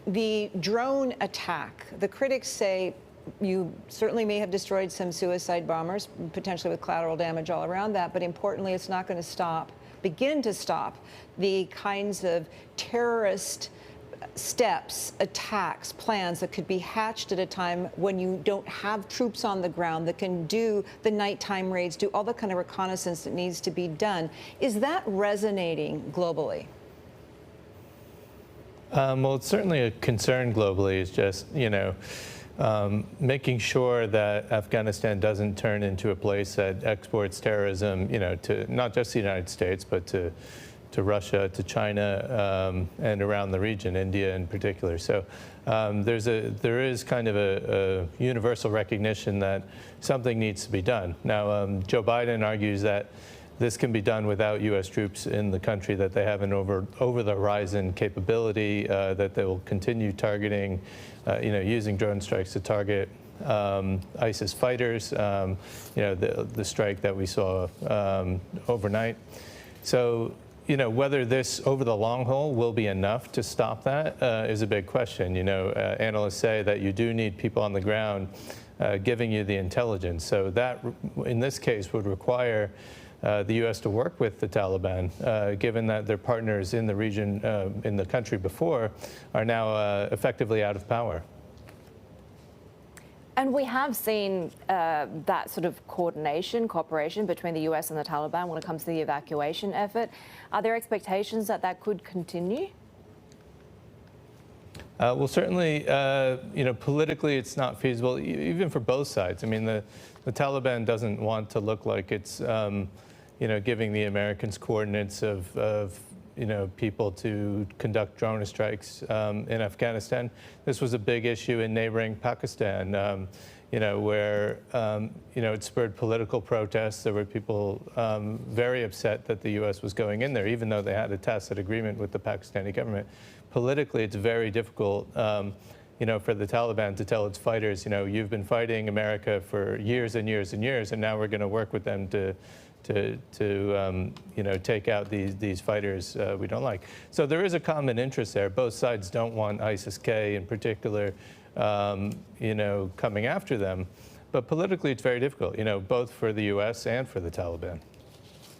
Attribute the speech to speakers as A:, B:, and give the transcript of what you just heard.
A: The drone attack, the critics say you certainly may have destroyed some suicide bombers, potentially with collateral damage all around that, but importantly, it's not going to begin to stop the kinds of terrorist steps, attacks, plans that could be hatched at a time when you don't have troops on the ground that can do the nighttime raids, do all the kind of reconnaissance that needs to be done. Is that resonating globally?
B: Well, it's certainly a concern globally. It's just, making sure that Afghanistan doesn't turn into a place that exports terrorism, to not just the United States, but to Russia, to China, and around the region, India in particular. So there is kind of a universal recognition that something needs to be done. Now, Joe Biden argues that this can be done without U.S. troops in the country, that they have an over-the-horizon capability, that they will continue targeting, using drone strikes to target ISIS fighters, the strike that we saw overnight. So, whether this over the long haul will be enough to stop that is a big question. Analysts say that you do need people on the ground giving you the intelligence. So that, in this case, would require the U.S. to work with the Taliban, given that their partners in the region, in the country before, are now effectively out of power.
C: And we have seen that sort of cooperation between the U.S. and the Taliban when it comes to the evacuation effort. Are there expectations that that could continue?
B: Well, certainly, politically, it's not feasible, even for both sides. I mean, the Taliban doesn't want to look like it's, giving the Americans coordinates of people to conduct drone strikes in Afghanistan. This was a big issue in neighboring Pakistan, where, it spurred political protests. There were people very upset that the U.S. was going in there, even though they had a tacit agreement with the Pakistani government. Politically, it's very difficult, for the Taliban to tell its fighters, you've been fighting America for years and years and years, and now we're going to work with them to take out these fighters we don't like. So there is a common interest there. Both sides don't want ISIS-K in particular, coming after them. But politically, it's very difficult, both for the U.S. and for the Taliban.